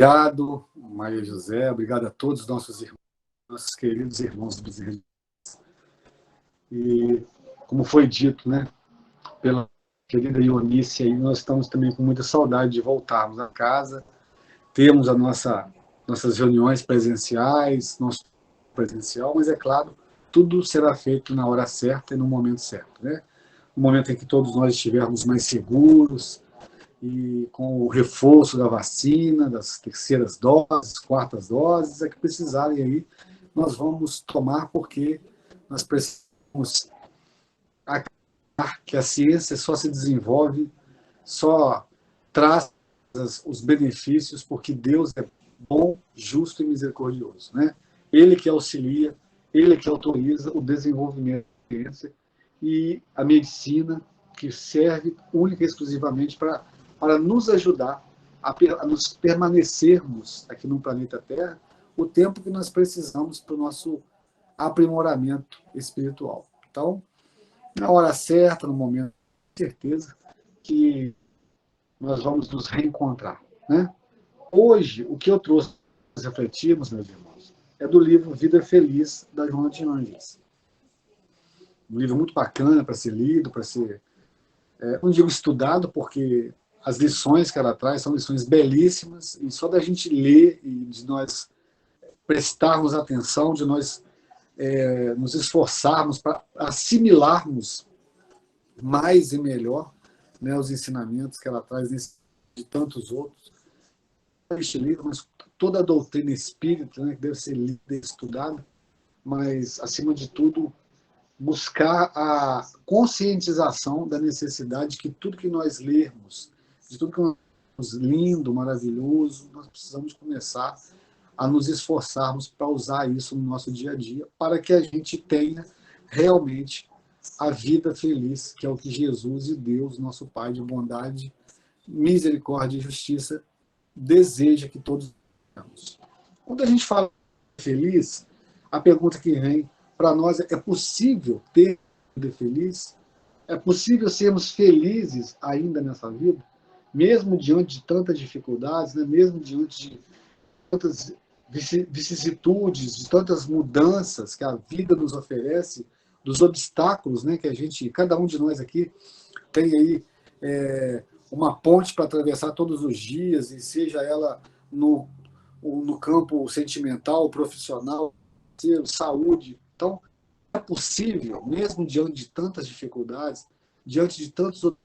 Obrigado, Maria José, obrigado a todos os nossos queridos irmãos do Bezerra. E, como foi dito, né, pela querida Ionice, aí, nós estamos também com muita saudade de voltarmos a casa, termos nossas reuniões presenciais, nosso presencial, mas, é claro, tudo será feito na hora certa e no momento certo, né? No momento em que todos nós estivermos mais seguros, e com o reforço da vacina, das terceiras doses, quartas doses, é que precisarem aí, nós vamos tomar, porque nós precisamos acreditar que a ciência só se desenvolve, só traz os benefícios, porque Deus é bom, justo e misericordioso, né? Ele que auxilia, ele que autoriza o desenvolvimento da ciência e a medicina, que serve única e exclusivamente para nos ajudar a nos permanecermos aqui no planeta Terra o tempo que nós precisamos para o nosso aprimoramento espiritual. Então, na hora certa, no momento, com certeza que nós vamos nos reencontrar, né? Hoje, o que eu trouxe para refletirmos, meus irmãos, é do livro Vida Feliz, da Joana de Ângeles. Um livro muito bacana para ser lido, para ser, não digo estudado, porque as lições que ela traz são lições belíssimas, e só da gente ler e de nós prestarmos atenção, de nós nos esforçarmos para assimilarmos mais e melhor, né, os ensinamentos que ela traz de tantos outros. Este livro, mas toda a doutrina espírita, né, que deve ser lida e estudada, mas, acima de tudo, buscar a conscientização da necessidade que tudo que nós lermos, de tudo que nós temos lindo, maravilhoso, nós precisamos começar a nos esforçarmos para usar isso no nosso dia a dia, para que a gente tenha realmente a vida feliz, que é o que Jesus e Deus, nosso Pai de bondade, misericórdia e justiça, deseja que todos tenhamos. Quando a gente fala feliz, a pergunta que vem para nós é possível ter vida feliz? É possível sermos felizes ainda nessa vida? Mesmo diante de tantas dificuldades, né? Mesmo diante de tantas vicissitudes, de tantas mudanças que a vida nos oferece, dos obstáculos, né, que cada um de nós aqui tem aí uma ponte para atravessar todos os dias, e seja ela no campo sentimental, profissional, saúde. Então, é possível, mesmo diante de tantas dificuldades, diante de tantos obstáculos,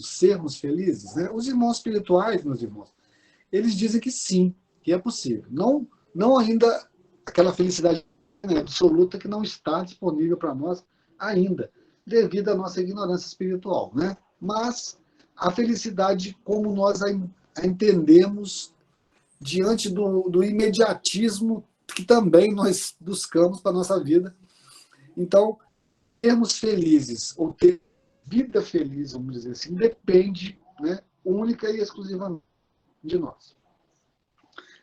sermos felizes? Né? Os irmãos espirituais, meus irmãos, eles dizem que sim, que é possível. Não ainda aquela felicidade absoluta que não está disponível para nós ainda, devido à nossa ignorância espiritual, né? Mas a felicidade como nós a entendemos diante do imediatismo que também nós buscamos para a nossa vida. Então, sermos felizes ou ter vida feliz, vamos dizer assim, depende, né, única e exclusivamente de nós.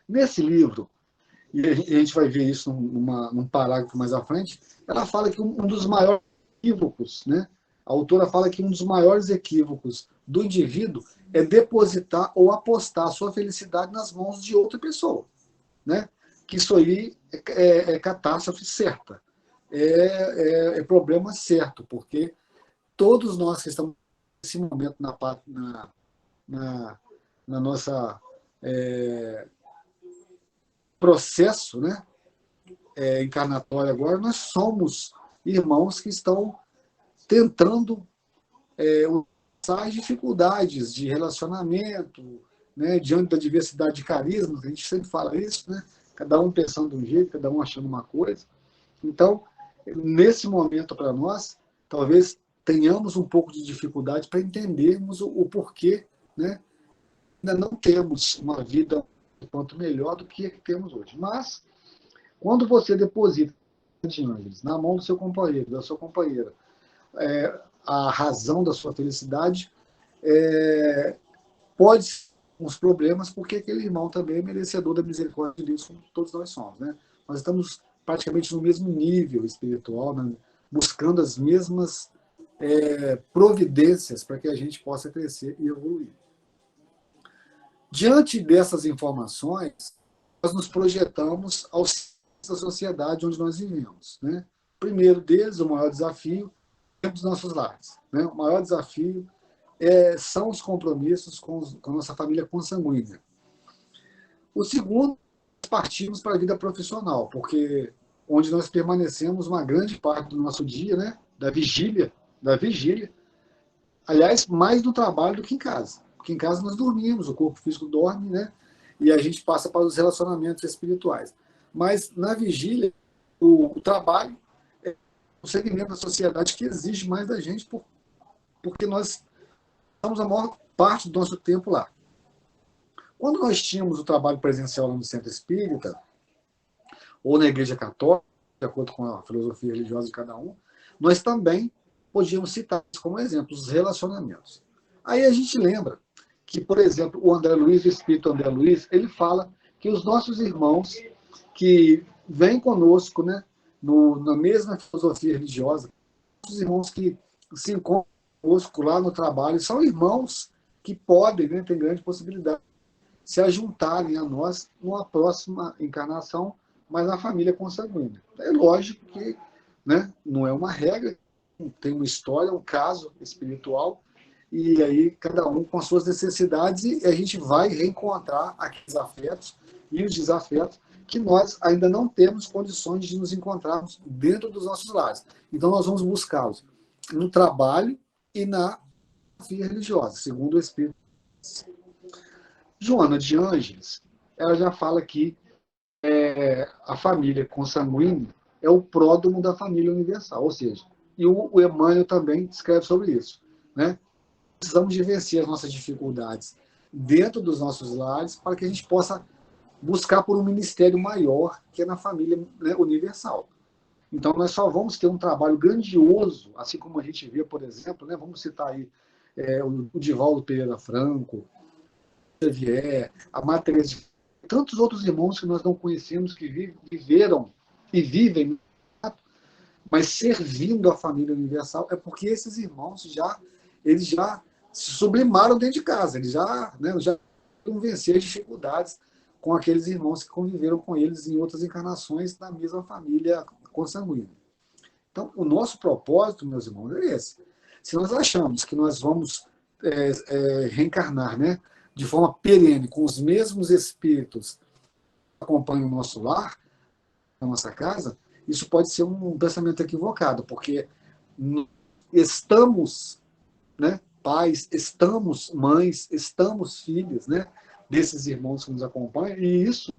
Nesse livro, e a gente vai ver isso num parágrafo mais à frente, ela fala que um dos maiores equívocos, né? A autora fala que um dos maiores equívocos do indivíduo é depositar ou apostar a sua felicidade nas mãos de outra pessoa, né? Que isso aí é catástrofe certa, é problema certo, porque todos nós que estamos nesse momento na nossa processo, né, encarnatório agora, nós somos irmãos que estão tentando ultrapassar as dificuldades de relacionamento, né, diante da diversidade de carismas, a gente sempre fala isso, né, cada um pensando de um jeito, cada um achando uma coisa. Então, nesse momento para nós, talvez tenhamos um pouco de dificuldade para entendermos o porquê, né, ainda não temos uma vida quanto melhor do que a que temos hoje. Mas, quando você deposita na mão do seu companheiro, da sua companheira, a razão da sua felicidade, pode ser uns problemas, porque aquele irmão também é merecedor da misericórdia de Deus, como todos nós somos, né? Nós estamos praticamente no mesmo nível espiritual, né? Buscando as mesmas providências para que a gente possa crescer e evoluir. Diante dessas informações, nós nos projetamos ao centro da sociedade onde nós vivemos. Né? O primeiro deles, o maior desafio, é dos nossos lares. Né? O maior desafio são os compromissos com a nossa família consanguínea. O segundo, partimos para a vida profissional, porque onde nós permanecemos uma grande parte do nosso dia, né, da vigília, aliás, mais no trabalho do que em casa. Porque em casa nós dormimos, o corpo físico dorme, né, e a gente passa para os relacionamentos espirituais. Mas na vigília, o trabalho é um segmento da sociedade que exige mais da gente, porque nós estamos a maior parte do nosso tempo lá. Quando nós tínhamos o trabalho presencial no centro espírita, ou na igreja católica, de acordo com a filosofia religiosa de cada um, nós também podíamos citar como exemplo os relacionamentos. Aí a gente lembra que, por exemplo, o André Luiz, o espírito André Luiz, ele fala que os nossos irmãos que vêm conosco, né, na mesma filosofia religiosa, os irmãos que se encontram conosco lá no trabalho, são irmãos que podem, né, tem grande possibilidade de se ajuntarem a nós numa próxima encarnação, mas na família consanguínea. É lógico que, né, não é uma regra, tem uma história, um caso espiritual, e aí cada um com as suas necessidades, e a gente vai reencontrar aqueles afetos e os desafetos que nós ainda não temos condições de nos encontrarmos dentro dos nossos lares. Então nós vamos buscá-los no trabalho e na filosofia religiosa, segundo o Espírito. Joana de Ângeles, ela já fala que a família consanguínea é o pródromo da família universal, ou seja, e o Emmanuel também escreve sobre isso. Né? Precisamos de vencer as nossas dificuldades dentro dos nossos lares para que a gente possa buscar por um ministério maior que é na família, né, universal. Então, nós só vamos ter um trabalho grandioso, assim como a gente vê, por exemplo, né, vamos citar aí o Divaldo Pereira Franco, Xavier, a Matheus, tantos outros irmãos que nós não conhecemos, que viveram e vivem, mas servindo a família universal, é porque esses irmãos eles já se sublimaram dentro de casa, eles já vencer as dificuldades com aqueles irmãos que conviveram com eles em outras encarnações da mesma família consanguínea. Então, o nosso propósito, meus irmãos, é esse. Se nós achamos que nós vamos reencarnar, né, de forma perene, com os mesmos espíritos que acompanham o nosso lar, a nossa casa, isso pode ser um pensamento equivocado, porque estamos, né, pais, estamos mães, estamos filhas, né, desses irmãos que nos acompanham, e isso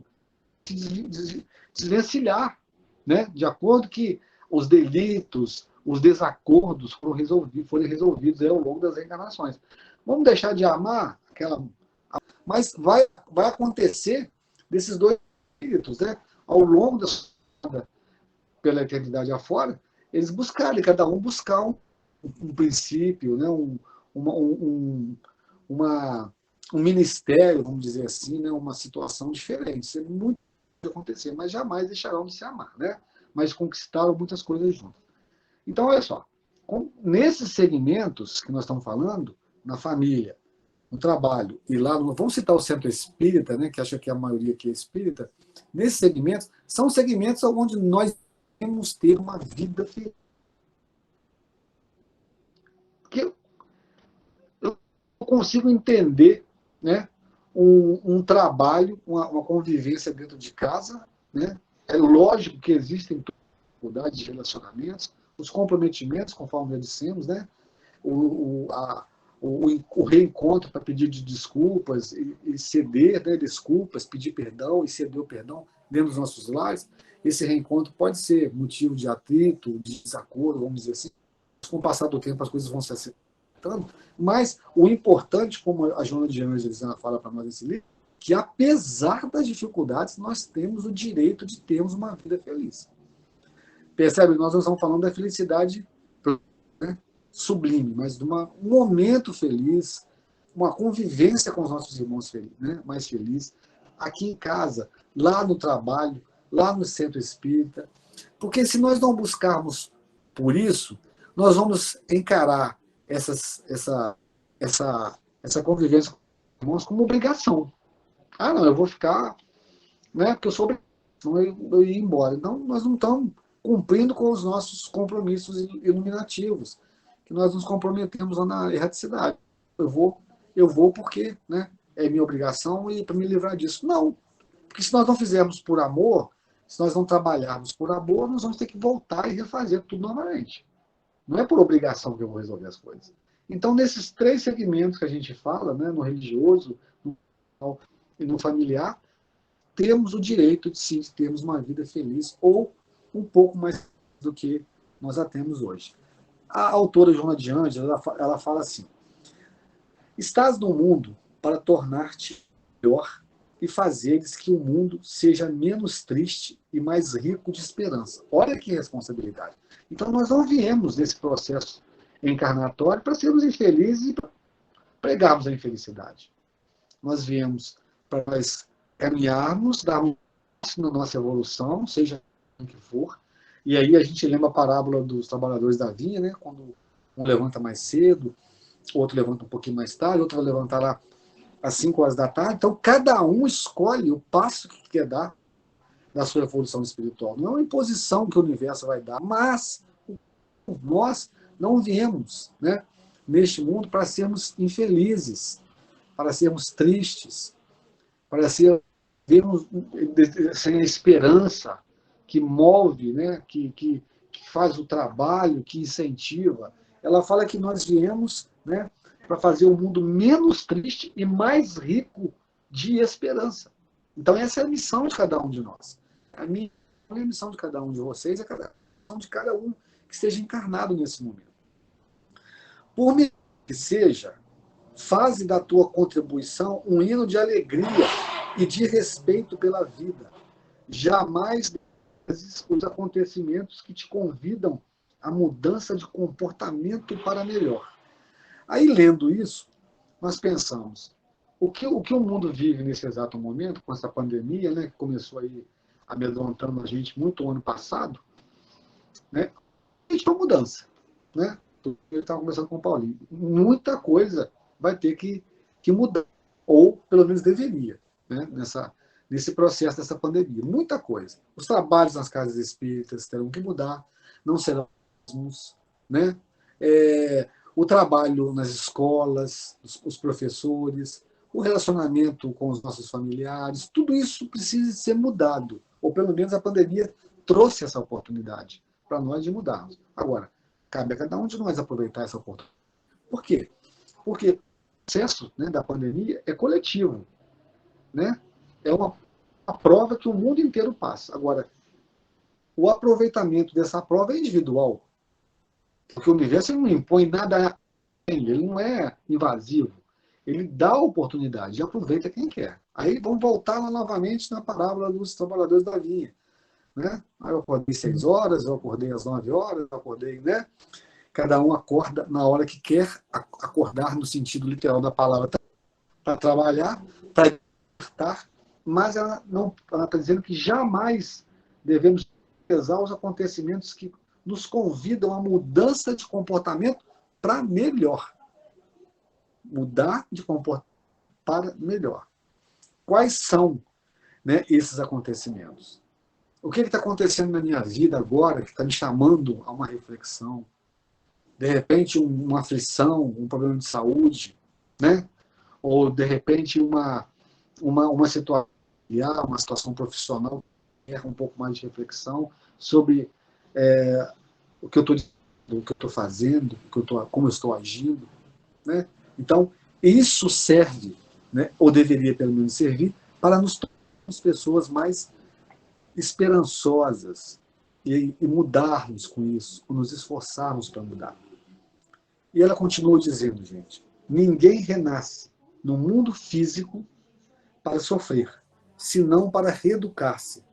desvencilhar, né, de acordo que os delitos, os desacordos forem resolvidos ao longo das reencarnações. Vamos deixar de amar mas vai acontecer desses dois espíritos, né, ao longo pela eternidade afora, eles buscarem, cada um buscar um princípio, né, um ministério, vamos dizer assim, né, uma situação diferente. Isso é muito pode acontecer, mas jamais deixarão de se amar, né? Mas conquistaram muitas coisas juntos. Então, olha só, nesses segmentos que nós estamos falando, na família, no trabalho, e lá, vamos citar o centro espírita, né, que acho que a maioria aqui é espírita, nesses segmentos, são segmentos onde nós devemos ter uma vida feliz. Porque eu consigo entender, né, um trabalho, uma convivência dentro de casa, né? É lógico que existem dificuldades de relacionamentos, os comprometimentos, conforme já dissemos, né? O reencontro para pedir de desculpas e ceder, né, desculpas, pedir perdão e ceder o perdão dentro dos nossos lares. Esse reencontro pode ser motivo de atrito, de desacordo, vamos dizer assim. Com o passar do tempo, as coisas vão se acertando. Mas o importante, como a Joana de Ângeles fala para nós nesse livro, que apesar das dificuldades, nós temos o direito de termos uma vida feliz. Percebe? Nós não estamos falando da felicidade, né, sublime, mas de um momento feliz, uma convivência com os nossos irmãos né, mais felizes, aqui em casa, lá no trabalho, lá no centro espírita. Porque se nós não buscarmos por isso, nós vamos encarar essa convivência com os irmãos como obrigação. Ah, não, eu vou ficar, né, porque eu sou obrigado, senão eu ia embora. Então, nós não estamos cumprindo com os nossos compromissos iluminativos, que nós nos comprometemos lá na erraticidade. Eu vou, eu vou porque, né, é minha obrigação e para me livrar disso. Não, porque se nós não fizermos por amor, se nós não trabalharmos por amor, nós vamos ter que voltar e refazer tudo novamente. Não é por obrigação que eu vou resolver as coisas. Então, nesses três segmentos que a gente fala, né, no religioso, no e no familiar, temos o direito de sim termos uma vida feliz ou um pouco mais do que nós a temos hoje. A autora Joana de Ângeles, ela fala assim: estás no mundo para tornar-te melhor e fazeres que o mundo seja menos triste e mais rico de esperança. Olha que responsabilidade. Então, nós não viemos nesse processo encarnatório para sermos infelizes e para pregarmos a infelicidade. Nós viemos para nós caminharmos, darmos na nossa evolução, seja o que for. E aí a gente lembra a parábola dos trabalhadores da vinha, né? Quando um levanta mais cedo, outro levanta um pouquinho mais tarde, outro vai levantar lá às 5 horas da tarde. Então, cada um escolhe o passo que quer dar na sua evolução espiritual. Não é uma imposição que o universo vai dar, mas nós não viemos, né, neste mundo para sermos infelizes, para sermos tristes, para sermos sem a esperança que move, né, que faz o trabalho, que incentiva. Ela fala que nós viemos, né, para fazer o mundo menos triste e mais rico de esperança. Então, essa é a missão de cada um de nós. A minha a missão de cada um de vocês, é a missão de cada um que esteja encarnado nesse momento. Por menor que seja, faze da tua contribuição um hino de alegria e de respeito pela vida. Jamais desprezes os acontecimentos que te convidam à mudança de comportamento para melhor. Aí, lendo isso, nós pensamos, o que o mundo vive nesse exato momento, com essa pandemia, né, que começou aí amedrontando a gente muito ano passado, né, a gente uma mudança. Né? Eu estava conversando com o Paulinho. Muita coisa vai ter que mudar, ou pelo menos deveria, né, nesse processo dessa pandemia. Muita coisa. Os trabalhos nas casas espíritas terão que mudar, não serão os mesmos, né? O trabalho nas escolas, os professores, o relacionamento com os nossos familiares, tudo isso precisa ser mudado, ou pelo menos a pandemia trouxe essa oportunidade para nós de mudarmos. Agora, cabe a cada um de nós aproveitar essa oportunidade. Por quê? Porque o processo, né, da pandemia é coletivo, né? É uma prova que o mundo inteiro passa. Agora, o aproveitamento dessa prova é individual, porque o universo não impõe nada a ele, ele não é invasivo. Ele dá a oportunidade e aproveita quem quer. Aí vamos voltar lá novamente na parábola dos trabalhadores da vinha. Né? Aí eu acordei 6 horas, eu acordei às 9 horas, eu acordei, né? Cada um acorda na hora que quer acordar, no sentido literal da palavra, para trabalhar, para estar, mas ela está dizendo que jamais devemos pesar os acontecimentos que nos convidam a mudança de comportamento para melhor. Mudar de comportamento para melhor. Quais são, né, esses acontecimentos? O que está acontecendo na minha vida agora que está me chamando a uma reflexão? De repente, uma aflição, um problema de saúde, né? Ou, de repente, uma situação, uma situação profissional que erra um pouco mais de reflexão sobre o que eu estou o que eu estou fazendo, como eu estou agindo. Né? Então, isso serve, né, ou deveria pelo menos servir, para nos tornarmos pessoas mais esperançosas e mudarmos com isso, nos esforçarmos para mudar. E ela continua dizendo, gente, ninguém renasce no mundo físico para sofrer, senão para reeducar-se.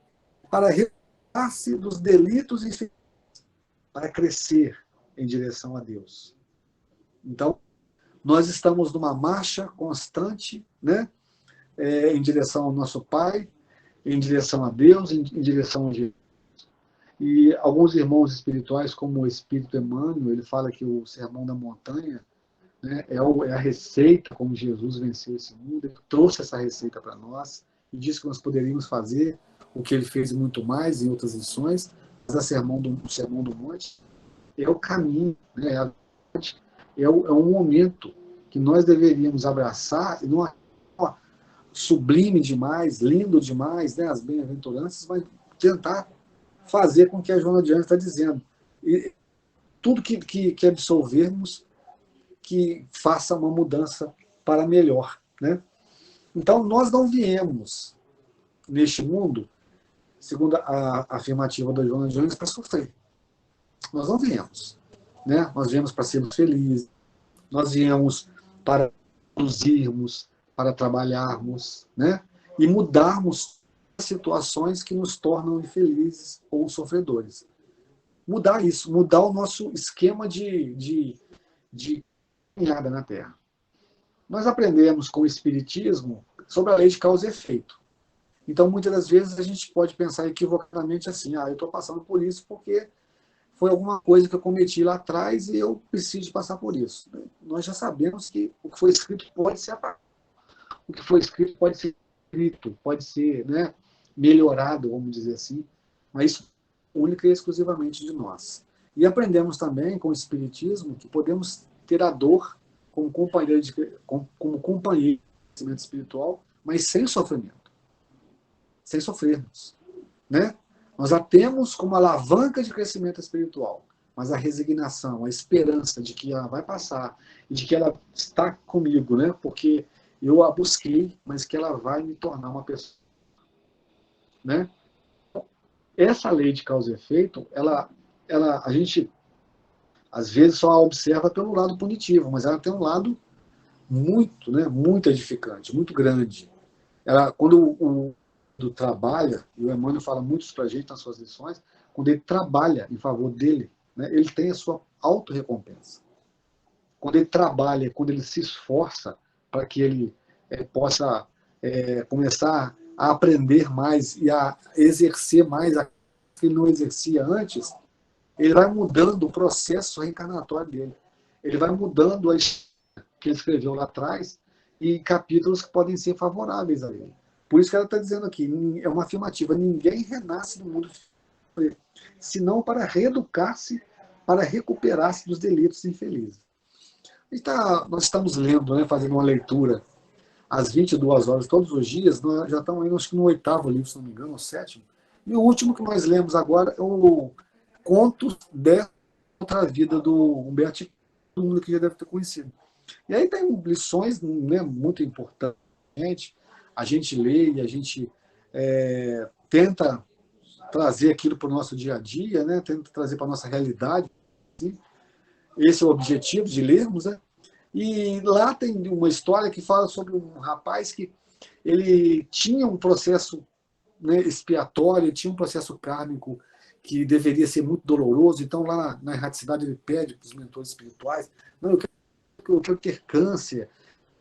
Para reeducar-se dos delitos e para crescer em direção a Deus. Então, nós estamos numa marcha constante, né, em direção ao nosso Pai, em direção a Deus, em direção a Jesus. E alguns irmãos espirituais, como o Espírito Emmanuel, ele fala que o Sermão da Montanha né? É a receita como Jesus venceu esse mundo, ele trouxe essa receita para nós e disse que nós poderíamos fazer o que ele fez e muito mais em outras lições, mas o Sermão do Monte é o caminho, né? É um momento que nós deveríamos abraçar e não sublime demais, lindo demais, né? As bem-aventuranças, mas tentar fazer com que a Joana de Ângeles está dizendo. E tudo que absolvermos, que faça uma mudança para melhor, né? Então, nós não viemos neste mundo, segundo a afirmativa da Joana de Ângeles, para sofrer. Nós não viemos, né? Nós viemos para sermos felizes, nós viemos para produzirmos, para trabalharmos, né? E mudarmos situações que nos tornam infelizes ou sofredores. Mudar isso, mudar o nosso esquema de caminhada na Terra. Nós aprendemos com o Espiritismo sobre a lei de causa e efeito. Então, muitas das vezes, a gente pode pensar equivocadamente assim, eu estou passando por isso porque foi alguma coisa que eu cometi lá atrás e eu preciso passar por isso. Nós já sabemos que o que foi escrito pode ser apagado. O que foi escrito pode ser escrito, pode ser, né, melhorado, vamos dizer assim, mas isso é única e exclusivamente de nós. E aprendemos também com o Espiritismo que podemos ter a dor como companheiro de crescimento espiritual, mas sem sofrimento, sem sofrermos, né? Nós a temos como alavanca de crescimento espiritual, mas a resignação, a esperança de que ela vai passar e de que ela está comigo, né? Porque eu a busquei, mas que ela vai me tornar uma pessoa, né? Essa lei de causa e efeito, a gente às vezes só a observa pelo lado punitivo, mas ela tem um lado muito, né, muito edificante, muito grande. Quando o trabalha, e o Emmanuel fala muito isso para a gente nas suas lições, quando ele trabalha em favor dele, né, ele tem a sua autorrecompensa. Quando ele trabalha, quando ele se esforça para que ele possa começar a aprender mais e a exercer mais aquilo que ele não exercia antes, ele vai mudando o processo reencarnatório dele. Ele vai mudando a história que ele escreveu lá atrás e capítulos que podem ser favoráveis a ele. Por isso que ela está dizendo aqui, é uma afirmativa, ninguém renasce no mundo senão para reeducar-se, para recuperar-se dos delitos infelizes. Nós estamos lendo, né, fazendo uma leitura às 22 horas todos os dias, nós já estamos indo, acho que no 8º livro, se não me engano, o 7º, e o último que nós lemos agora é o Contos de Outra Vida, do Humberto, todo mundo que já deve ter conhecido. E aí tem lições, né, muito importantes, a gente lê e a gente tenta trazer aquilo para o nosso dia a dia, né, tenta trazer para a nossa realidade. Assim. Esse é o objetivo de lermos, né? E lá tem uma história que fala sobre um rapaz que ele tinha um processo, né, expiatório, tinha um processo kármico que deveria ser muito doloroso. Então, lá na erraticidade, ele pede para os mentores espirituais: não, eu quero ter câncer,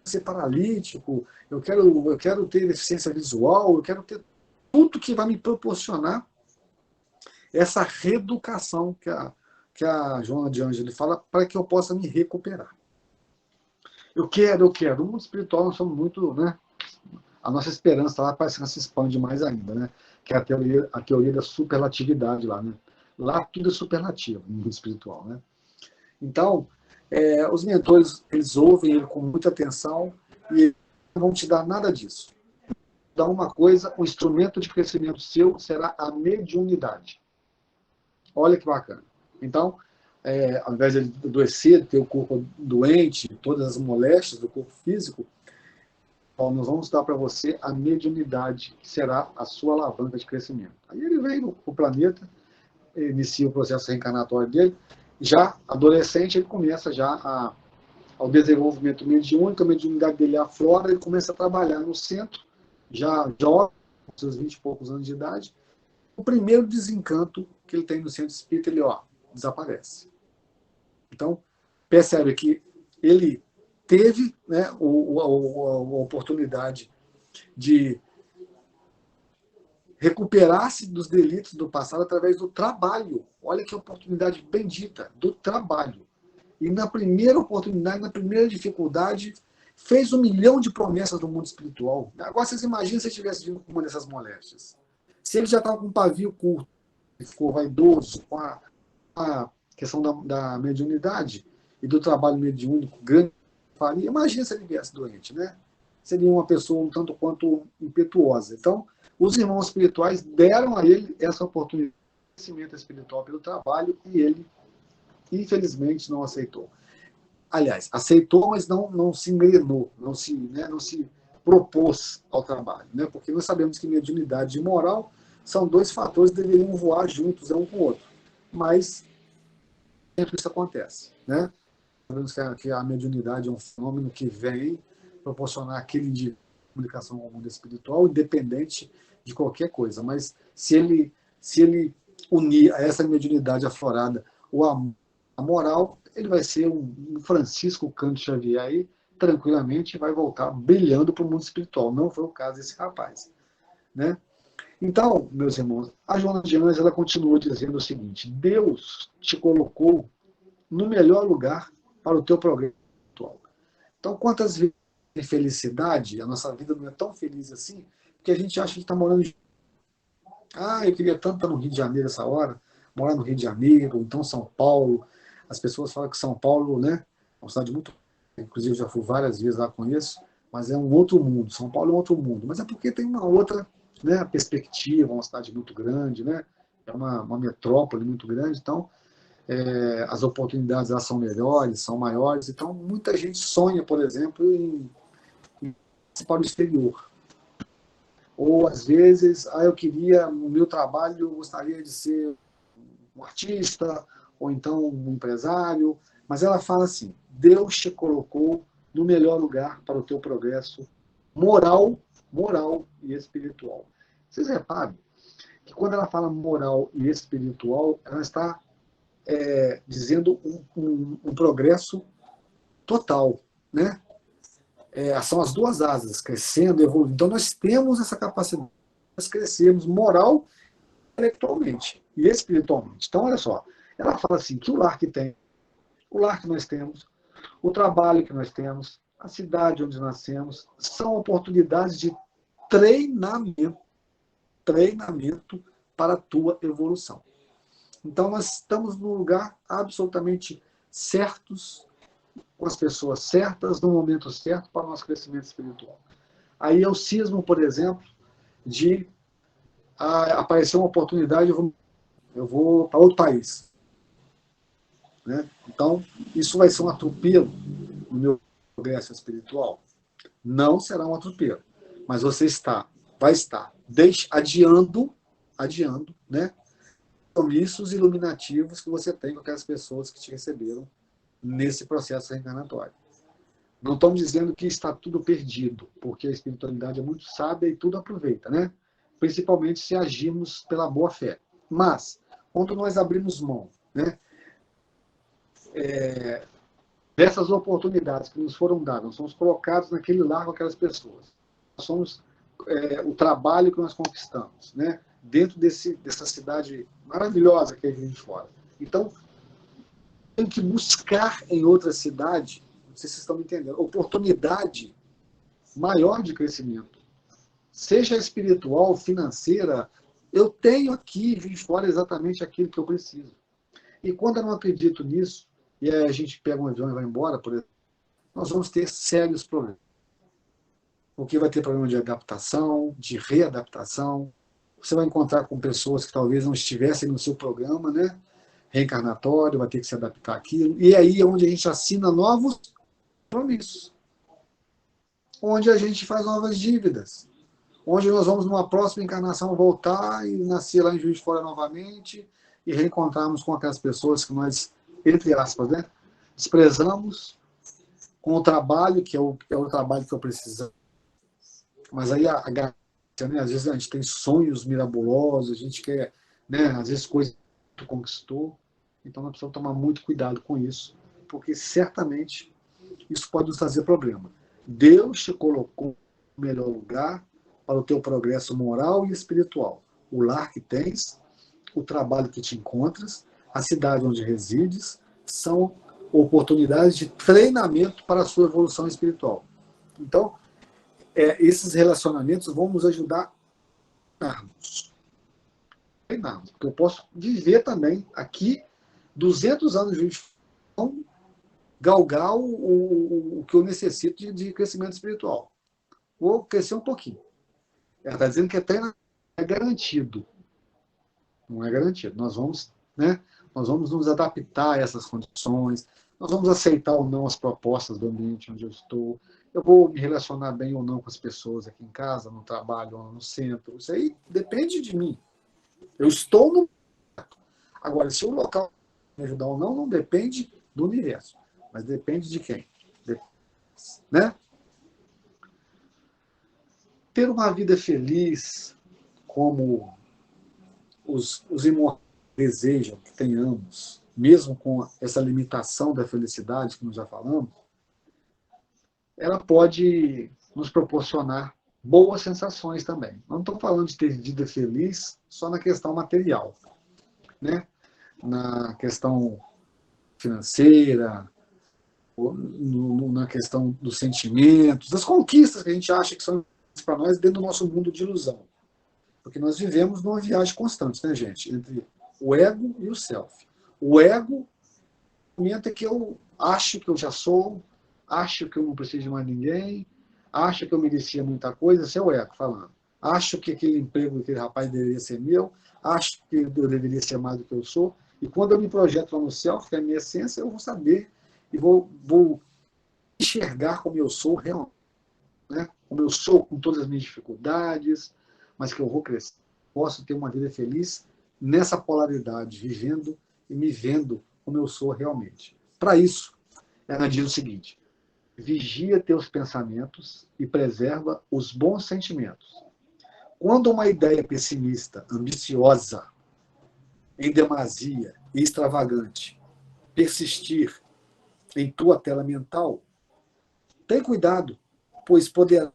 ser paralítico, eu quero ter deficiência visual, eu quero ter tudo que vai me proporcionar essa reeducação que a Joana de Ângeles fala, para que eu possa me recuperar. Eu quero. No mundo espiritual nós somos muito, né? A nossa esperança lá parece que se expande mais ainda, né? Que é a teoria da superlatividade lá, né? Lá tudo é superlativo no mundo espiritual, né? Então, os mentores, eles ouvem ele com muita atenção e não vão te dar nada disso. Dá uma coisa, o instrumento de crescimento seu será a mediunidade. Olha que bacana. Então, ao invés de adoecer, ter o corpo doente, todas as moléstias do corpo físico, nós vamos dar para você a mediunidade, que será a sua alavanca de crescimento. Aí ele vem no planeta, inicia o processo reencarnatório dele, já adolescente, ele começa já ao desenvolvimento mediúnico, a mediunidade dele aflora, ele começa a trabalhar no centro, já jovem, com seus 20 e poucos anos de idade. O primeiro desencanto que ele tem no centro espírita, ele desaparece. Então, percebe que ele teve, né, a oportunidade de recuperar-se dos delitos do passado através do trabalho. Olha que oportunidade bendita, do trabalho. e na primeira oportunidade, na primeira dificuldade, fez 1 milhão de promessas no mundo espiritual. Agora vocês imaginam se ele tivesse vindo com uma dessas moléstias. Se ele já estava com um pavio curto, ficou vaidoso, com a questão da mediunidade e do trabalho mediúnico grande, imagina se ele viesse doente, né? Seria uma pessoa um tanto quanto impetuosa. Então, os irmãos espirituais deram a ele essa oportunidade de crescimento espiritual pelo trabalho e ele, infelizmente, não aceitou. Aliás, aceitou, mas não se engrenou, não se propôs ao trabalho, né? Porque nós sabemos que mediunidade e moral são 2 fatores que deveriam voar juntos, um com o outro. Mas sempre isso acontece, né? Sabemos que a mediunidade é um fenômeno que vem proporcionar aquele indivíduo comunicação com o mundo espiritual, independente de qualquer coisa. Mas se ele unir a essa mediunidade aflorada a moral, ele vai ser um Francisco Cândido Xavier aí, tranquilamente, vai voltar brilhando para o mundo espiritual. Não foi o caso desse rapaz, né? Então, meus irmãos, a Joana de Anjos, ela continua dizendo o seguinte: Deus te colocou no melhor lugar para o teu progresso espiritual. Então, quantas vezes tem felicidade, a nossa vida não é tão feliz assim, porque a gente acha que está morando em... eu queria tanto estar no Rio de Janeiro essa hora, morar no Rio de Janeiro, ou então São Paulo. As pessoas falam que São Paulo, né, é uma cidade muito... Inclusive, eu já fui várias vezes lá, conheço, mas é um outro mundo. São Paulo é um outro mundo. Mas é porque tem uma outra, né, perspectiva, uma cidade muito grande, né, é uma metrópole muito grande, então as oportunidades lá são melhores, são maiores. Então, muita gente sonha, por exemplo, em ir para o exterior. Ou, às vezes, eu queria, no meu trabalho, eu gostaria de ser um artista, ou então um empresário. Mas ela fala assim: Deus te colocou no melhor lugar para o teu progresso moral e espiritual. Vocês reparam que quando ela fala moral e espiritual, ela está dizendo um progresso total, né? São as 2 asas, crescendo, evoluindo. Então nós temos essa capacidade, nós crescemos moral, intelectualmente e espiritualmente. Então olha só, ela fala assim que o lar que nós temos, o trabalho que nós temos, a cidade onde nascemos, são oportunidades de treinamento para a tua evolução. Então, nós estamos num lugar absolutamente certos, com as pessoas certas, no momento certo, para o nosso crescimento espiritual. Aí eu cismo, por exemplo, de aparecer uma oportunidade, eu vou para outro país, né? Então, isso vai ser um atropelo no meu progresso espiritual? Não será um atropelo, mas você vai estar adiando, né, compromissos iluminativos que você tem com aquelas pessoas que te receberam nesse processo reencarnatório. Não estamos dizendo que está tudo perdido, porque a espiritualidade é muito sábia e tudo aproveita, né? Principalmente se agirmos pela boa fé. Mas, quando nós abrimos mão, né, dessas oportunidades que nos foram dadas, nós somos colocados naquele lar com aquelas pessoas. Nós somos o trabalho que nós conquistamos, né, dentro dessa cidade maravilhosa que é Juiz de Fora. Então, tem que buscar em outra cidade, não sei se vocês estão me entendendo, oportunidade maior de crescimento. Seja espiritual, financeira, eu tenho aqui, Juiz de Fora, exatamente aquilo que eu preciso. E quando eu não acredito nisso, e aí a gente pega um avião e vai embora, por exemplo, nós vamos ter sérios problemas. Porque vai ter problema de adaptação, de readaptação. Você vai encontrar com pessoas que talvez não estivessem no seu programa, né, reencarnatório, vai ter que se adaptar àquilo. E aí é onde a gente assina novos compromissos. Onde a gente faz novas dívidas. Onde nós vamos, numa próxima encarnação, voltar e nascer lá em Juiz de Fora novamente e reencontrarmos com aquelas pessoas que nós, entre aspas, né, desprezamos, com o trabalho, que é o trabalho que eu preciso. Mas aí a ganância, né, às vezes a gente tem sonhos mirabolosos, a gente quer, né, às vezes coisas que tu conquistou, então nós precisamos tomar muito cuidado com isso, porque certamente isso pode nos trazer problema. Deus te colocou no melhor lugar para o teu progresso moral e espiritual. O lar que tens, o trabalho que te encontras, a cidade onde resides, são oportunidades de treinamento para a sua evolução espiritual. Então, esses relacionamentos vão nos ajudar a treinarmos. Porque eu posso viver também aqui 200 anos de galgar o que eu necessito de crescimento espiritual. Vou crescer um pouquinho. Ela está dizendo que treinamento é garantido. Não é garantido. Nós vamos nos adaptar a essas condições, nós vamos aceitar ou não as propostas do ambiente onde eu estou, eu vou me relacionar bem ou não com as pessoas aqui em casa, no trabalho ou no centro. Isso aí depende de mim. Eu estou no... Agora, se o local me ajudar ou não, não depende do universo, mas depende de quem? Né? Ter uma vida feliz, como os imortais desejam que tenhamos, mesmo com essa limitação da felicidade que nós já falamos, ela pode nos proporcionar boas sensações também. Não estou falando de ter vida feliz só na questão material, né? Na questão financeira, na questão dos sentimentos, das conquistas que a gente acha que são para nós dentro do nosso mundo de ilusão. Porque nós vivemos numa viagem constante, né, gente? Entre o ego e o self. O ego comenta que eu acho que eu já sou, acho que eu não preciso de mais ninguém, acho que eu merecia muita coisa, esse é o ego falando. Acho que aquele emprego daquele rapaz deveria ser meu, acho que eu deveria ser mais do que eu sou, e quando eu me projeto lá no self, que é a minha essência, eu vou saber e vou enxergar como eu sou realmente, né? Como eu sou com todas as minhas dificuldades, mas que eu vou crescer, posso ter uma vida feliz nessa polaridade, vivendo e me vendo como eu sou realmente. Para isso, ela diz o seguinte: vigia teus pensamentos e preserva os bons sentimentos. Quando uma ideia pessimista, ambiciosa, em demasia e extravagante persistir em tua tela mental, tem cuidado, pois poderá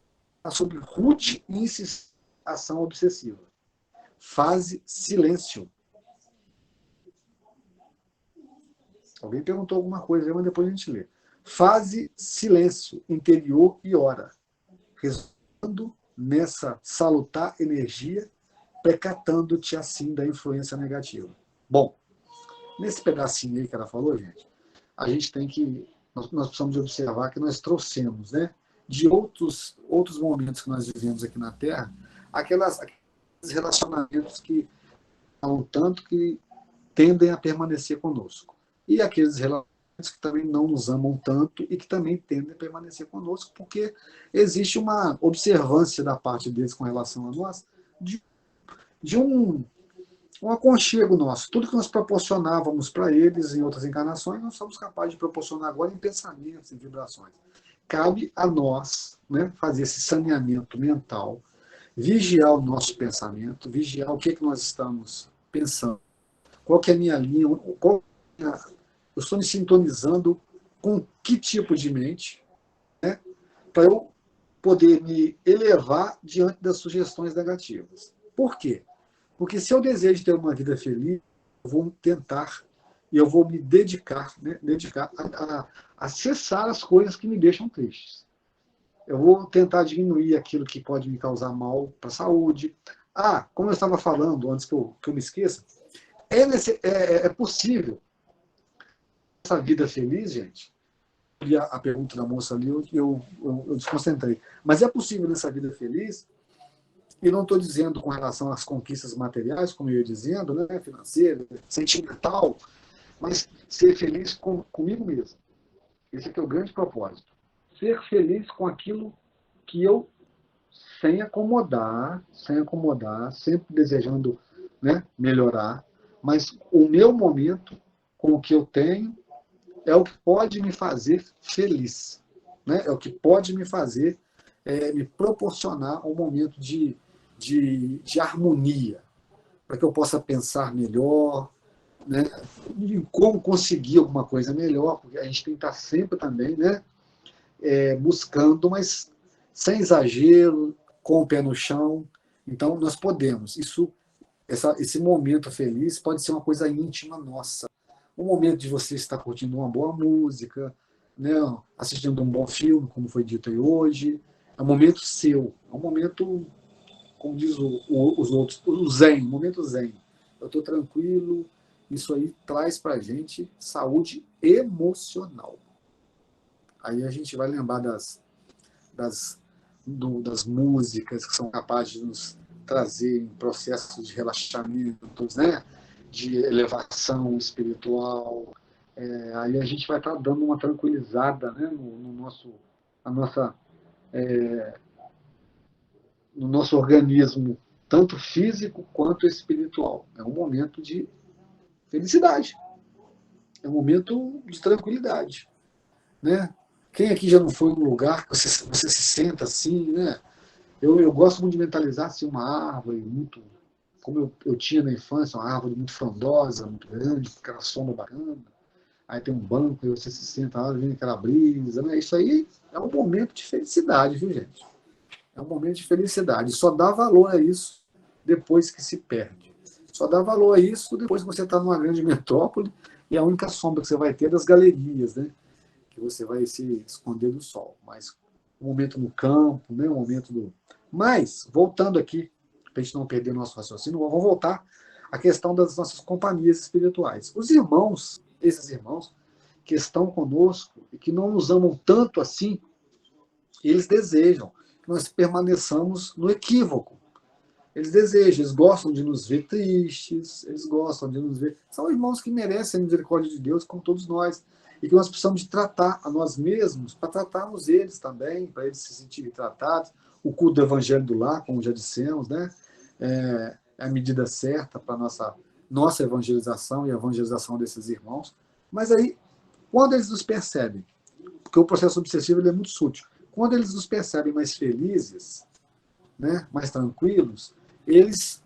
sob rude e insistente ação obsessiva. Fase silêncio. Alguém perguntou alguma coisa, mas depois a gente lê. Fase silêncio interior e ora, resultando nessa salutar energia, precatando-te assim da influência negativa. Bom, nesse pedacinho aí que ela falou, gente, a gente tem que, nós precisamos observar que nós trouxemos, né, de outros momentos que nós vivemos aqui na Terra, aqueles relacionamentos que há tanto que tendem a permanecer conosco. E aqueles relacionamentos que também não nos amam tanto e que também tendem a permanecer conosco, porque existe uma observância da parte deles com relação a nós, de um aconchego nosso. Tudo que nós proporcionávamos para eles em outras encarnações, nós somos capazes de proporcionar agora em pensamentos, em vibrações. Cabe a nós, né, fazer esse saneamento mental, vigiar o nosso pensamento, vigiar o que nós estamos pensando, qual que é a minha linha, eu estou me sintonizando com que tipo de mente, né, para eu poder me elevar diante das sugestões negativas. Por quê? Porque se eu desejo ter uma vida feliz, eu vou tentar e eu vou me dedicar, né, a cessar as coisas que me deixam tristes. Eu vou tentar diminuir aquilo que pode me causar mal para a saúde. Como eu estava falando, antes que eu me esqueça, é possível essa vida feliz, gente? E a pergunta da moça ali, eu desconcentrei. Mas é possível nessa vida feliz, e não estou dizendo com relação às conquistas materiais, como eu ia dizendo, né, financeira, sentimental, mas ser feliz comigo mesmo. Esse aqui é o grande propósito. Ser feliz com aquilo que eu, sem acomodar, sempre desejando, né, melhorar, mas o meu momento, com o que eu tenho, é o que pode me fazer feliz. Né? É o que pode me fazer, me proporcionar um momento de harmonia, para que eu possa pensar melhor, né, em como conseguir alguma coisa melhor, porque a gente tem que estar sempre também, né, buscando, mas sem exagero, com o pé no chão. Então, nós podemos. Esse momento feliz pode ser uma coisa íntima nossa, o momento de você estar curtindo uma boa música, né? Assistindo um bom filme, como foi dito aí hoje. É um momento seu, é um momento, como diz os outros, o zen, um momento zen. Eu estou tranquilo, isso aí traz para a gente saúde emocional. Aí a gente vai lembrar das, das músicas que são capazes de nos trazer em processos de relaxamento, né? De elevação espiritual. Aí a gente vai estar dando uma tranquilizada, né? A nossa, no nosso organismo, tanto físico quanto espiritual. É um momento de felicidade, é um momento de tranquilidade, né? Quem aqui já não foi num lugar que você se senta assim, né? Eu gosto muito de mentalizar assim, uma árvore muito, como eu tinha na infância, uma árvore muito frondosa, muito grande, com aquela sombra bacana. Aí tem um banco e você se senta lá, vem aquela brisa, né? Isso aí é um momento de felicidade, viu, gente? É um momento de felicidade. Só dá valor a isso depois que se perde. Só dá valor a isso depois que você está numa grande metrópole e a única sombra que você vai ter é das galerias, né? Que você vai se esconder do sol. Mas um momento no campo, né? Um momento do. Mas, voltando aqui, para a gente não perder nosso raciocínio, vamos voltar à questão das nossas companhias espirituais. Os irmãos, esses irmãos que estão conosco e que não nos amam tanto assim, eles desejam que nós permaneçamos no equívoco. Eles desejam, eles gostam de nos ver tristes, eles gostam de nos ver. São irmãos que merecem a misericórdia de Deus, como todos nós. E que nós precisamos de tratar a nós mesmos para tratarmos eles também, para eles se sentirem tratados. O culto do Evangelho do Lar, como já dissemos, né? É a medida certa para a nossa evangelização e a evangelização desses irmãos. Mas aí, quando eles nos percebem, porque o processo obsessivo ele é muito sutil, quando eles nos percebem mais felizes, né, mais tranquilos, eles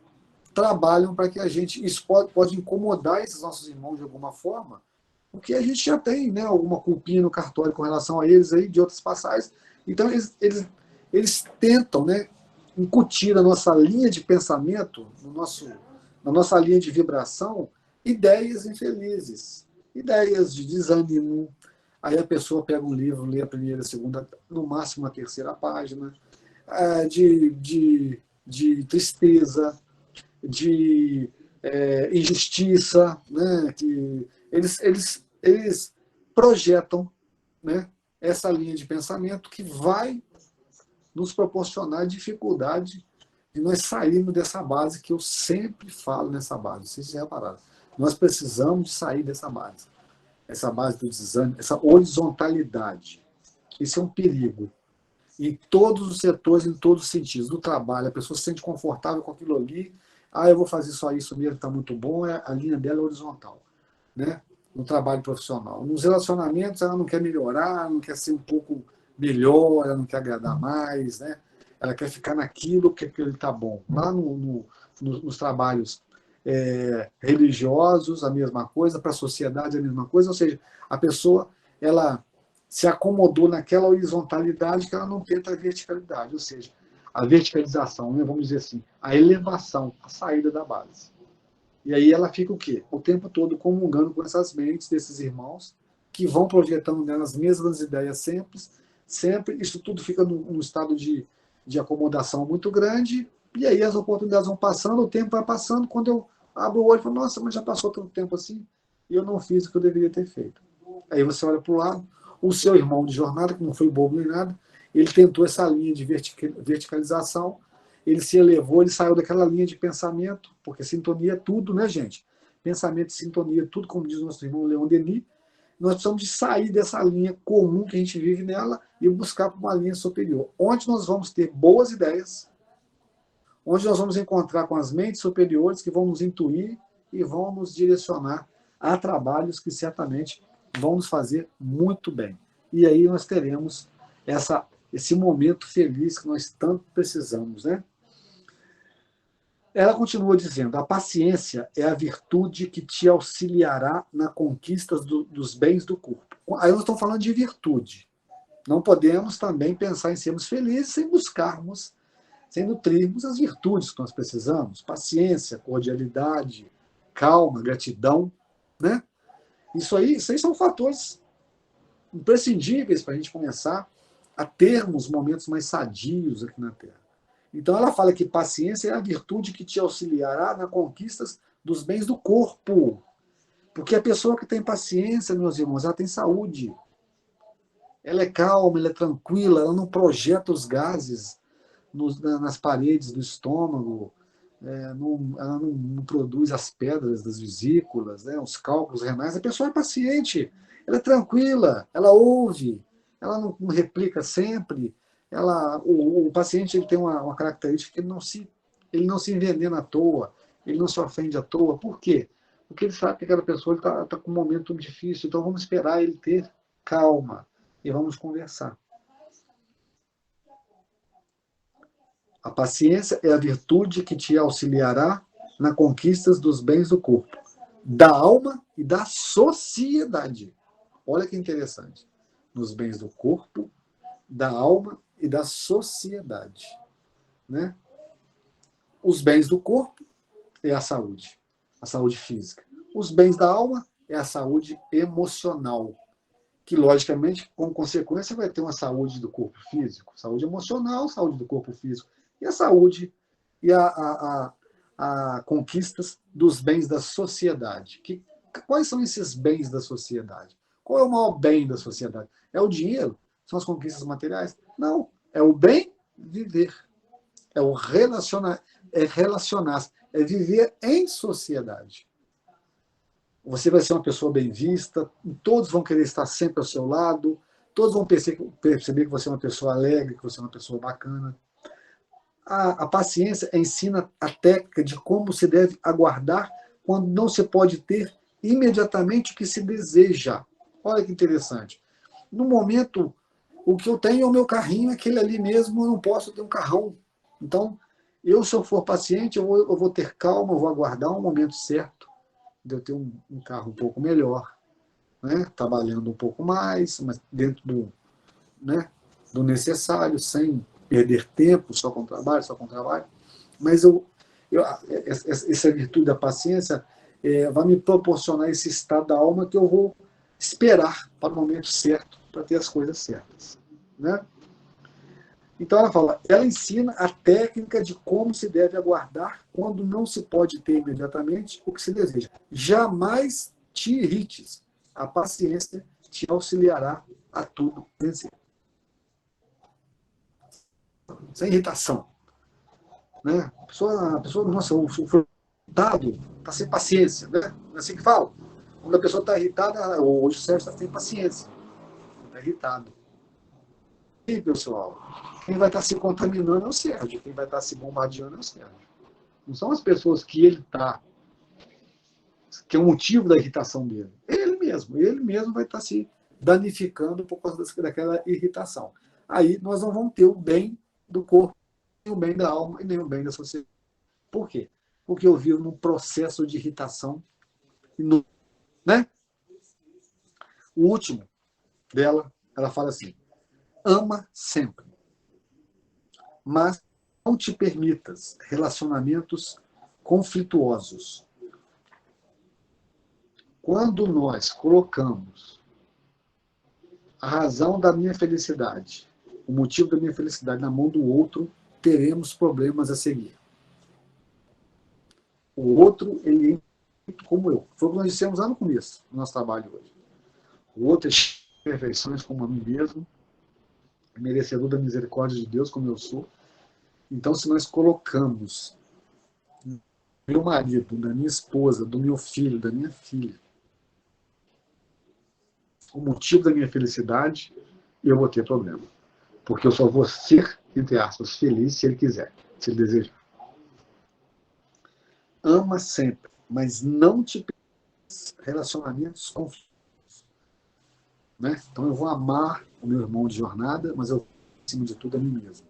trabalham para que a gente. Isso pode incomodar esses nossos irmãos de alguma forma, porque a gente já tem, né, alguma culpinha no cartório com relação a eles aí, de outras passagens. Então, eles tentam, né, incutir na nossa linha de pensamento, na nossa linha de vibração, ideias infelizes, ideias de desânimo. Aí a pessoa pega um livro, lê a primeira, a segunda, no máximo a terceira página, de tristeza, de injustiça, né? Que eles projetam, né, essa linha de pensamento que vai nos proporcionar dificuldade de nós sairmos dessa base que eu sempre falo nessa base. Vocês já repararam. Nós precisamos de sair dessa base. Essa base do desânimo, essa horizontalidade. Isso é um perigo em todos os setores, em todos os sentidos. No trabalho, a pessoa se sente confortável com aquilo ali. Eu vou fazer só isso mesmo, está muito bom. A linha dela é horizontal, né? No trabalho profissional. Nos relacionamentos, ela não quer melhorar, não quer ser um pouco melhor, ela não quer agradar mais, né? Ela quer ficar naquilo que ele está bom. Lá nos trabalhos religiosos, a mesma coisa, para a sociedade, a mesma coisa. Ou seja, a pessoa ela se acomodou naquela horizontalidade que ela não tenta a verticalidade, ou seja, a verticalização, né, vamos dizer assim, a elevação, a saída da base. E aí ela fica o quê? O tempo todo comungando com essas mentes desses irmãos que vão projetando nelas as mesmas ideias sempre. Isso tudo fica num estado de acomodação muito grande, e aí as oportunidades vão passando, o tempo vai passando, quando eu abro o olho e falo, nossa, mas já passou tanto tempo assim, e eu não fiz o que eu deveria ter feito. Aí você olha para o lado, o seu irmão de jornada, que não foi bobo nem nada, ele tentou essa linha de verticalização, ele se elevou, ele saiu daquela linha de pensamento, porque sintonia é tudo, né, gente? Pensamento e sintonia, tudo, como diz o nosso irmão Leon Denis. Nós precisamos de sair dessa linha comum que a gente vive nela e buscar uma linha superior, onde nós vamos ter boas ideias, onde nós vamos encontrar com as mentes superiores que vão nos intuir e vão nos direcionar a trabalhos que certamente vão nos fazer muito bem. E aí nós teremos esse momento feliz que nós tanto precisamos, né? Ela continua dizendo: a paciência é a virtude que te auxiliará na conquista dos bens do corpo. Aí nós estamos falando de virtude. Não podemos também pensar em sermos felizes sem buscarmos, sem nutrirmos as virtudes que nós precisamos: paciência, cordialidade, calma, gratidão, né? Isso aí são fatores imprescindíveis para a gente começar a termos momentos mais sadios aqui na Terra. Então ela fala que paciência é a virtude que te auxiliará na conquista dos bens do corpo. Porque a pessoa que tem paciência, meus irmãos, ela tem saúde. Ela é calma, ela é tranquila, ela não projeta os gases nas paredes do estômago, ela não produz as pedras das vesículas, né, os cálculos renais. A pessoa é paciente, ela é tranquila, ela ouve, ela não replica sempre. O paciente ele tem uma característica que ele não se envenena à toa, ele não se ofende à toa. Por quê? Porque ele sabe que aquela pessoa está com um momento difícil, então vamos esperar ele ter calma e vamos conversar. A paciência é a virtude que te auxiliará na conquista dos bens do corpo, da alma e da sociedade. Olha que interessante. Nos bens do corpo, da alma e da sociedade. Né? Os bens do corpo é a saúde física. Os bens da alma é a saúde emocional, que, logicamente, como consequência, vai ter uma saúde do corpo físico, saúde emocional, saúde do corpo físico, e a saúde e a conquistas dos bens da sociedade. Quais são esses bens da sociedade? Qual é o maior bem da sociedade? É o dinheiro? São as conquistas materiais? Não. É o bem viver. É o relacionar-se. É viver em sociedade. Você vai ser uma pessoa bem vista, todos vão querer estar sempre ao seu lado, todos vão perceber que você é uma pessoa alegre, que você é uma pessoa bacana. A paciência ensina a técnica de como se deve aguardar quando não se pode ter imediatamente o que se deseja. Olha que interessante. No momento, o que eu tenho é o meu carrinho, aquele ali mesmo, eu não posso ter um carrão. Então, se eu for paciente, eu vou ter calma, eu vou aguardar um momento certo de eu ter um carro um pouco melhor, né? Trabalhando um pouco mais, mas dentro né, do necessário, sem perder tempo só com trabalho, só com trabalho. Mas essa virtude da paciência vai me proporcionar esse estado da alma que eu vou esperar para o momento certo, para ter as coisas certas. Né? Então ela ensina a técnica de como se deve aguardar quando não se pode ter imediatamente o que se deseja. Jamais te irrites. A paciência te auxiliará a tudo vencer. Sem irritação. Né? A pessoa nossa, o irritado está sem paciência. Né? Não é assim que fala. Quando a pessoa está irritada, hoje o Sérgio está sem paciência. Está irritado. E, pessoal, quem vai estar se contaminando é o Sérgio. Quem vai estar se bombardeando é o Sérgio. Não são as pessoas que ele está, que é o motivo da irritação dele. Ele mesmo vai estar se danificando por causa daquela irritação. Aí nós não vamos ter o bem do corpo, nem o bem da alma e nem o bem da sociedade. Por quê? Porque eu vivo num processo de irritação, né? O último dela, ela fala assim: ama sempre, mas não te permitas relacionamentos conflituosos. Quando nós colocamos a razão da minha felicidade, o motivo da minha felicidade na mão do outro, teremos problemas a seguir. O outro, ele é como eu. Foi o que nós dissemos lá no começo do nosso trabalho hoje. O outro é cheio de perfeições como a mim mesmo, merecedor da misericórdia de Deus como eu sou. Então, se nós colocamos do meu marido, da minha esposa, do meu filho, da minha filha, o motivo da minha felicidade, eu vou ter problema. Porque eu só vou ser, entre aspas, feliz se ele quiser, se ele desejar. Ama sempre, mas não te relacionamentos conflitos. Né? Então eu vou amar o meu irmão de jornada, mas eu vou, acima de tudo, a mim mesmo.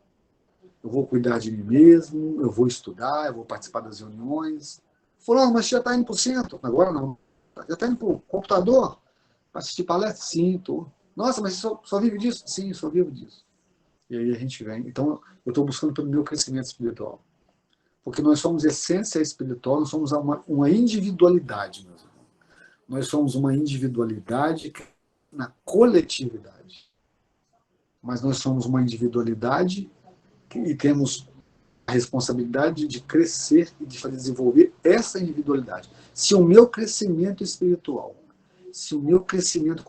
Eu vou cuidar de mim mesmo, eu vou estudar, eu vou participar das reuniões. Fulano, mas você já está indo para o centro? Agora não. Já está indo para o computador? Para assistir palestra? Sim, estou. Nossa, mas você só vive disso? Sim, só vivo disso. E aí a gente vem. Então, eu estou buscando pelo meu crescimento espiritual. Porque nós somos essência espiritual, nós somos uma individualidade. Nós somos uma individualidade na coletividade. Mas nós somos uma individualidade e temos a responsabilidade de crescer e de fazer desenvolver essa individualidade. Se o meu crescimento espiritual, se o meu crescimento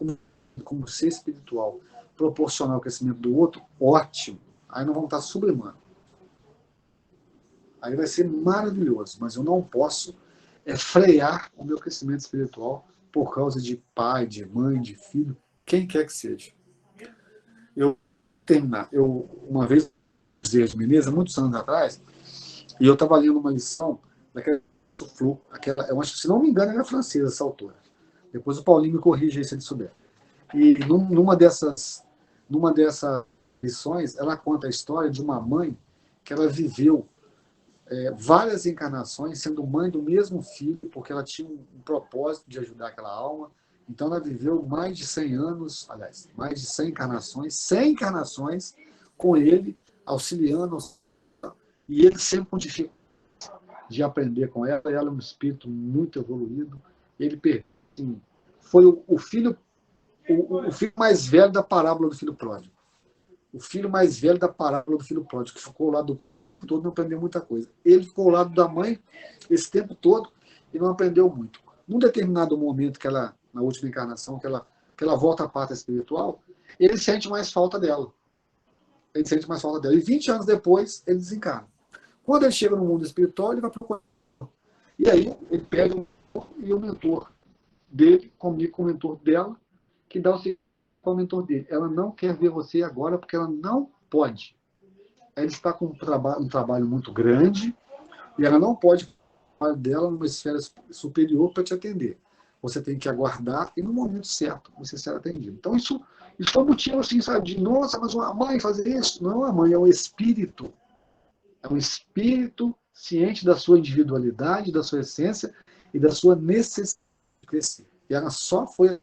como ser espiritual proporcionar ao crescimento do outro, ótimo. Aí nós vamos estar sublimando. Aí vai ser maravilhoso, mas eu não posso frear o meu crescimento espiritual por causa de pai, de mãe, de filho, quem quer que seja. Eu uma vez usei de Menezes, muitos anos atrás, e eu estava lendo uma lição daquela Flu, eu acho que, se não me engano, ela é francesa, essa autora. Depois o Paulinho me corrige aí se ele souber. E numa dessas lições, ela conta a história de uma mãe que ela viveu várias encarnações sendo mãe do mesmo filho, porque ela tinha um propósito de ajudar aquela alma. Então ela viveu mais de 100 anos, aliás, mais de 100 encarnações com ele, auxiliando, e ele sempre com dificuldade de aprender com ela. Ela é um espírito muito evoluído. Ele assim, foi o filho mais velho da parábola do filho pródigo. O filho mais velho da parábola do filho pródigo, que ficou lá do todo, não aprendeu muita coisa. Ele ficou ao lado da mãe esse tempo todo e não aprendeu muito. Num determinado momento, na última encarnação, que ela volta à pátria espiritual, ele sente mais falta dela. Ele sente mais falta dela. E 20 anos depois, ele desencarna. Quando ele chega no mundo espiritual, ele vai procurar. E aí, ele pega o mentor dele, comigo com o mentor dela, que dá o seguinte ao mentor dele: ela não quer ver você agora porque ela não pode. Ela está com um trabalho muito grande e ela não pode fazer o trabalho dela numa esfera superior para te atender. Você tem que aguardar e no momento certo você será atendido. Então isso foi um motivo assim, sabe, de nossa, mas uma mãe fazer isso? Não, a mãe é um espírito. É um espírito ciente da sua individualidade, da sua essência e da sua necessidade de crescer. E ela só foi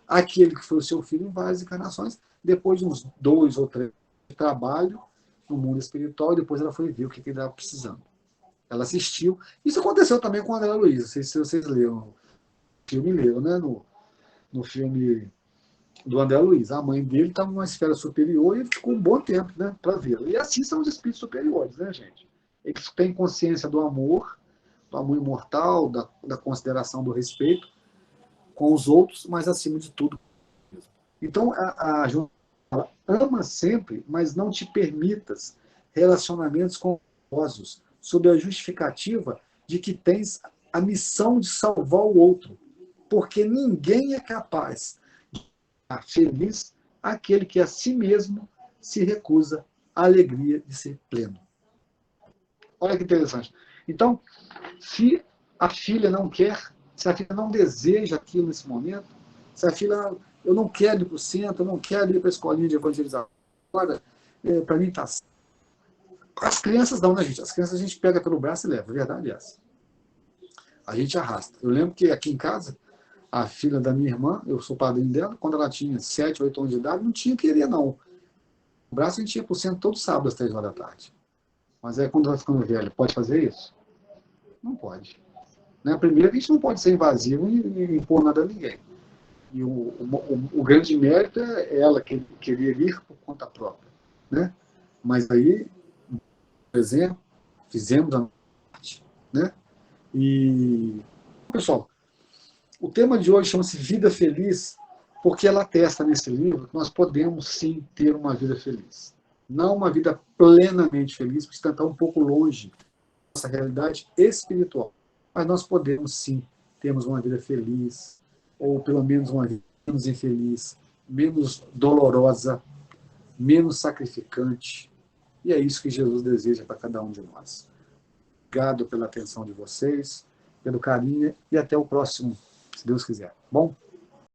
aquele que foi o seu filho em várias encarnações, depois de uns 2 ou 3 de trabalho no mundo espiritual, e depois ela foi ver o que ele estava precisando. Ela assistiu. Isso aconteceu também com a André Luiz. Não sei se vocês leram o filme, né? No filme do André Luiz. A mãe dele estava numa esfera superior e ele ficou um bom tempo, né, para vê-lo. E assim são os espíritos superiores, né, gente? Eles têm consciência do amor imortal, da consideração, do respeito com os outros, mas acima de tudo. Então, a ela ama sempre, mas não te permitas relacionamentos confusos sob a justificativa de que tens a missão de salvar o outro, porque ninguém é capaz de estar feliz aquele que a si mesmo se recusa à alegria de ser pleno. Olha que interessante. Então, se a filha não quer, se a filha não deseja aquilo nesse momento, se a filha, eu não quero ir para o centro, eu não quero ir para a escolinha de evangelização, agora, para mim está. As crianças não, né, gente? As crianças a gente pega pelo braço e leva, a verdade é essa. A gente arrasta. Eu lembro que aqui em casa, a filha da minha irmã, eu sou padrinho dela, quando ela tinha 7, 8 anos de idade, não tinha querer, não. O braço a gente ia para o centro todo sábado às 3 horas da tarde. Mas aí, quando ela ficando velha, pode fazer isso? Não pode. Né? Primeiro, a gente não pode ser invasivo e impor nada a ninguém. E o grande mérito é ela querer ir por conta própria. Né? Mas aí, por exemplo, fizemos a parte. Né? E, pessoal, o tema de hoje chama-se Vida Feliz, porque ela atesta nesse livro que nós podemos sim ter uma vida feliz. Não uma vida plenamente feliz, porque está um pouco longe da nossa realidade espiritual. Mas nós podemos sim termos uma vida feliz, ou pelo menos uma vida menos infeliz, menos dolorosa, menos sacrificante. E é isso que Jesus deseja para cada um de nós. Obrigado pela atenção de vocês, pelo carinho, e até o próximo, se Deus quiser. Bom?